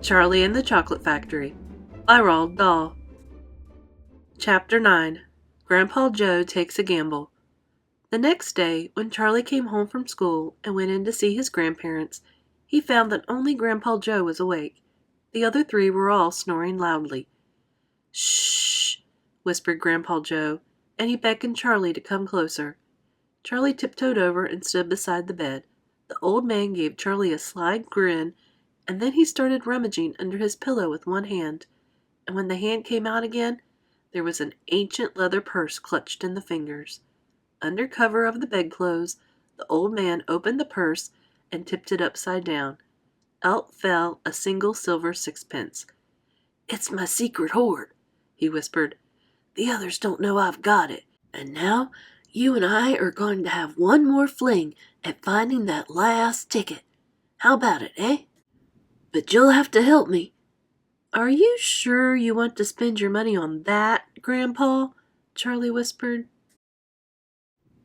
Charlie and the Chocolate Factory by Roald Dahl. Chapter 9. Grandpa Joe Takes a Gamble. The next day, when Charlie came home from school and went in to see his grandparents, he found that only Grandpa Joe was awake. The other three were all snoring loudly. "Shh!" whispered Grandpa Joe, and he beckoned Charlie to come closer. Charlie tiptoed over and stood beside the bed. The old man gave Charlie a sly grin, and then he started rummaging under his pillow with one hand, and when the hand came out again, there was an ancient leather purse clutched in the fingers. Under cover of the bedclothes, the old man opened the purse and tipped it upside down. Out fell a single silver sixpence. "It's my secret hoard," he whispered. "The others don't know I've got it, and now you and I are going to have one more fling at finding that last ticket. How about it, eh? But you'll have to help me." "Are you sure you want to spend your money on that, Grandpa?" Charlie whispered.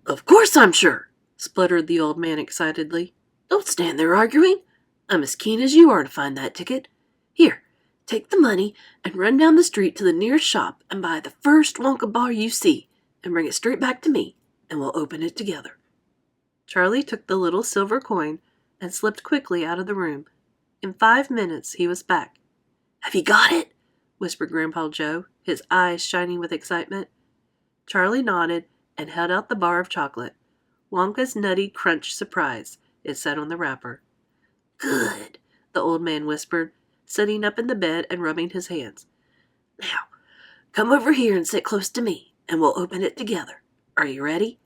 "Of course I'm sure," spluttered the old man excitedly. "Don't stand there arguing. I'm as keen as you are to find that ticket. Here, take the money and run down the street to the nearest shop and buy the first Wonka bar you see and bring it straight back to me, and we'll open it together." Charlie took the little silver coin and slipped quickly out of the room. In 5 minutes he was back. "Have you got it?" whispered Grandpa Joe, his eyes shining with excitement. Charlie nodded and held out the bar of chocolate. "Wonka's Nutty Crunch Surprise," it said on the wrapper. "Good," the old man whispered, sitting up in the bed and rubbing his hands. "Now, come over here and sit close to me, and we'll open it together. Are you ready?"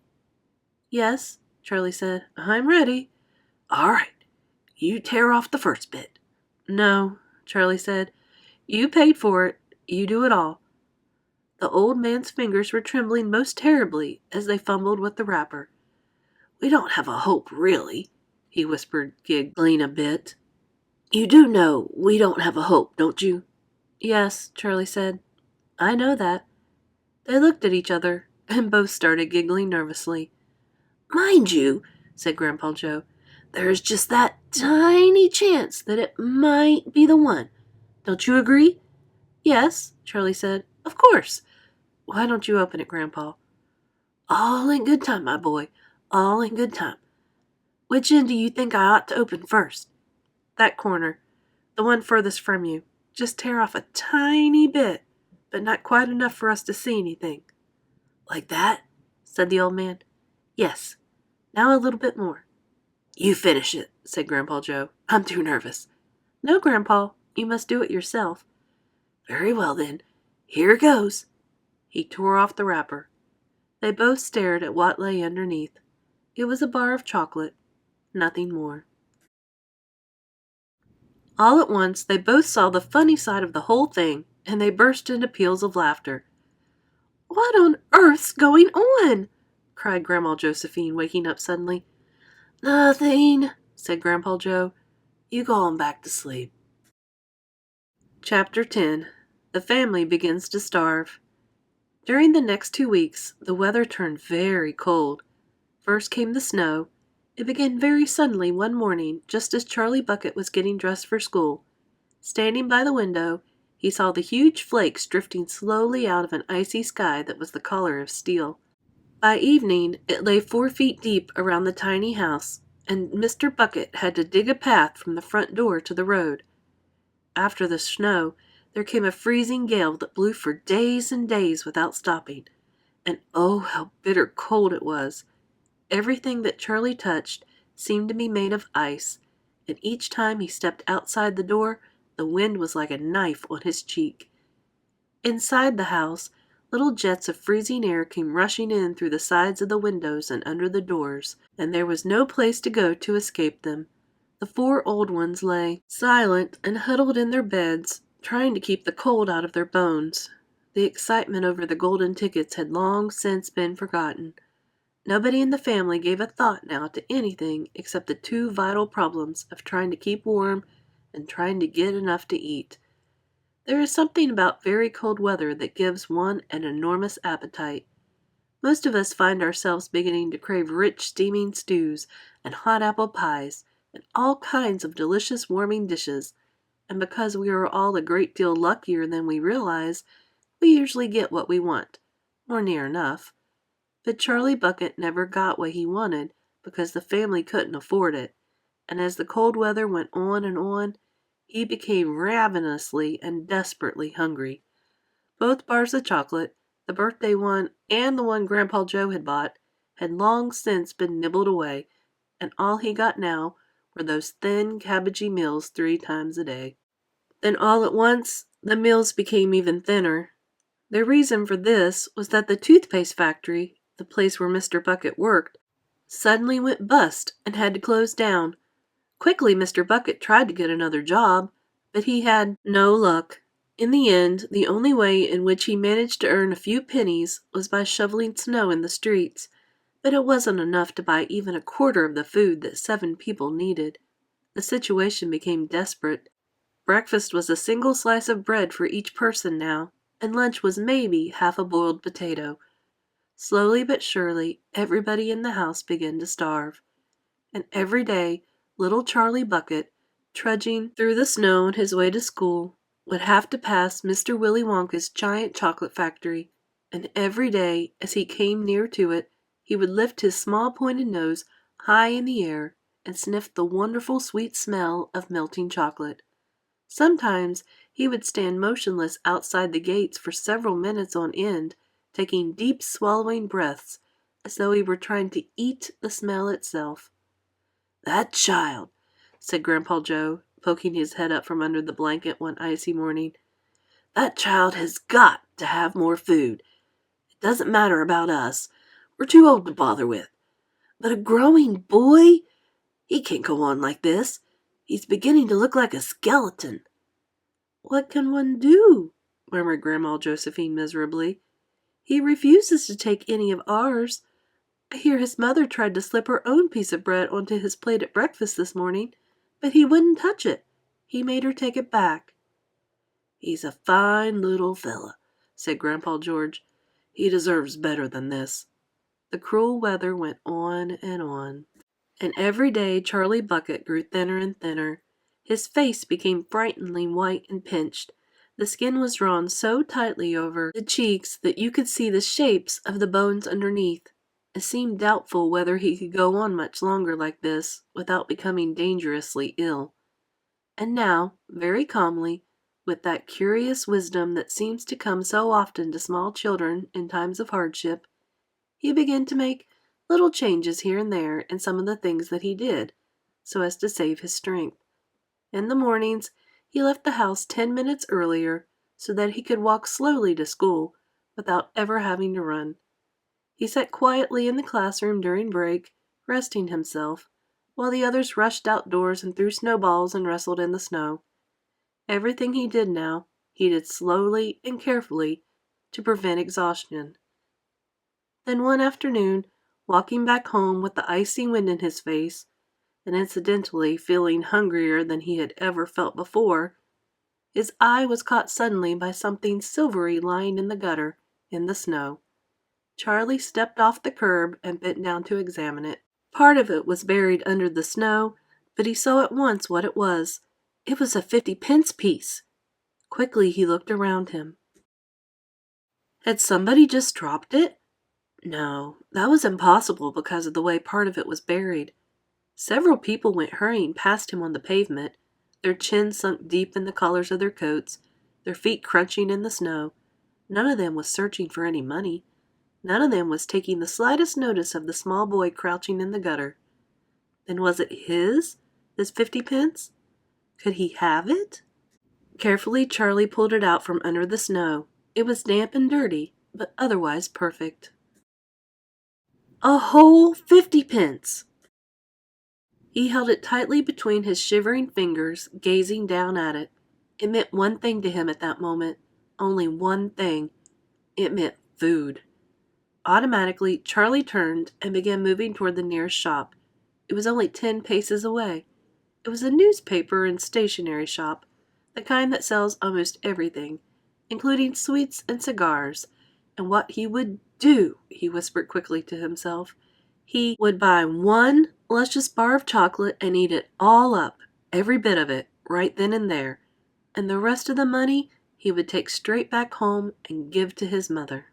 "Yes," Charlie said. "I'm ready." "All right. You tear off the first bit." "No," Charlie said. "You paid for it. You do it all." The old man's fingers were trembling most terribly as they fumbled with the wrapper. "We don't have a hope, really," he whispered, giggling a bit. "You do know we don't have a hope, don't you?" "Yes," Charlie said. "I know that." They looked at each other, and both started giggling nervously. "Mind you," said Grandpa Joe, "there's just that tiny chance that it might be the one. Don't you agree?" "Yes," Charlie said. "Of course." "Why don't you open it, Grandpa?" "All in good time, my boy. All in good time. Which end do you think I ought to open first?" "That corner. The one furthest from you. Just tear off a tiny bit, but not quite enough for us to see anything." "Like that?" said the old man. "Yes. Now a little bit more." "You finish it," said Grandpa Joe. "I'm too nervous." "No, Grandpa. You must do it yourself." "Very well, then. Here goes." He tore off the wrapper. They both stared at what lay underneath. It was a bar of chocolate, nothing more. All at once they both saw the funny side of the whole thing, and they burst into peals of laughter. "What on earth's going on?" cried Grandma Josephine, waking up suddenly. "Nothing," said Grandpa Joe. "You go on back to sleep." Chapter 10. The Family Begins to Starve. During the next 2 weeks, the weather turned very cold. First came the snow. It began very suddenly one morning, just as Charlie Bucket was getting dressed for school. Standing by the window, he saw the huge flakes drifting slowly out of an icy sky that was the color of steel. By evening, it lay 4 feet deep around the tiny house, and Mr. Bucket had to dig a path from the front door to the road. After the snow, there came a freezing gale that blew for days and days without stopping. And oh, how bitter cold it was! Everything that Charlie touched seemed to be made of ice, and each time he stepped outside the door, the wind was like a knife on his cheek. Inside the house, little jets of freezing air came rushing in through the sides of the windows and under the doors, and there was no place to go to escape them. The 4 old ones lay silent and huddled in their beds, trying to keep the cold out of their bones. The excitement over the golden tickets had long since been forgotten. Nobody in the family gave a thought now to anything except the 2 vital problems of trying to keep warm and trying to get enough to eat. There is something about very cold weather that gives one an enormous appetite. Most of us find ourselves beginning to crave rich steaming stews and hot apple pies and all kinds of delicious warming dishes. and because we are all a great deal luckier than we realize, we usually get what we want, or near enough. But Charlie Bucket never got what he wanted because the family couldn't afford it, and as the cold weather went on and on, he became ravenously and desperately hungry. Both bars of chocolate, the birthday one and the one Grandpa Joe had bought, had long since been nibbled away, and all he got now were those thin, cabbagey meals 3 times a day. Then all at once, the meals became even thinner. The reason for this was that the toothpaste factory, the place where Mr. Bucket worked, suddenly went bust and had to close down. Quickly Mr. Bucket tried to get another job, but he had no luck. In the end, the only way in which he managed to earn a few pennies was by shoveling snow in the streets, but it wasn't enough to buy even a quarter of the food that 7 people needed. The situation became desperate. Breakfast was a single slice of bread for each person now, and lunch was maybe half a boiled potato. Slowly but surely, everybody in the house began to starve. And every day, little Charlie Bucket, trudging through the snow on his way to school, would have to pass Mr. Willy Wonka's giant chocolate factory, and every day, as he came near to it, he would lift his small pointed nose high in the air and sniff the wonderful sweet smell of melting chocolate. Sometimes he would stand motionless outside the gates for several minutes on end, taking deep swallowing breaths, as though he were trying to eat the smell itself. "That child," said Grandpa Joe, poking his head up from under the blanket one icy morning, "that child has got to have more food. It doesn't matter about us. We're too old to bother with. But a growing boy? He can't go on like this. He's beginning to look like a skeleton." "What can one do?" murmured Grandma Josephine miserably. "He refuses to take any of ours. I hear his mother tried to slip her own piece of bread onto his plate at breakfast this morning, but he wouldn't touch it. He made her take it back." "He's a fine little fella," said Grandpa George. "He deserves better than this." The cruel weather went on, and every day Charlie Bucket grew thinner and thinner. His face became frighteningly white and pinched. The skin was drawn so tightly over the cheeks that you could see the shapes of the bones underneath. It seemed doubtful whether he could go on much longer like this without becoming dangerously ill. And now, very calmly, with that curious wisdom that seems to come so often to small children in times of hardship, he began to make little changes here and there in some of the things that he did, so as to save his strength. In the mornings, he left the house 10 minutes earlier so that he could walk slowly to school without ever having to run. He sat quietly in the classroom during break, resting himself, while the others rushed outdoors and threw snowballs and wrestled in the snow. Everything he did now, he did slowly and carefully to prevent exhaustion. Then one afternoon, walking back home with the icy wind in his face, and incidentally feeling hungrier than he had ever felt before, his eye was caught suddenly by something silvery lying in the gutter, in the snow. Charlie stepped off the curb and bent down to examine it. Part of it was buried under the snow, but he saw at once what it was. It was a 50-pence piece. Quickly he looked around him. Had somebody just dropped it? No, that was impossible because of the way part of it was buried. Several people went hurrying past him on the pavement, their chins sunk deep in the collars of their coats, their feet crunching in the snow. None of them was searching for any money. None of them was taking the slightest notice of the small boy crouching in the gutter. Then was it his, this 50-pence? Could he have it? Carefully Charlie pulled it out from under the snow. It was damp and dirty, but otherwise perfect. A whole 50-pence! He held it tightly between his shivering fingers, gazing down at it. It meant one thing to him at that moment, only one thing. It meant food. Automatically, Charlie turned and began moving toward the nearest shop. It was only 10 paces away. It was a newspaper and stationery shop, the kind that sells almost everything, including sweets and cigars. And what he would do, he whispered quickly to himself. He would buy one luscious bar of chocolate and eat it all up, every bit of it, right then and there. and the rest of the money he would take straight back home and give to his mother.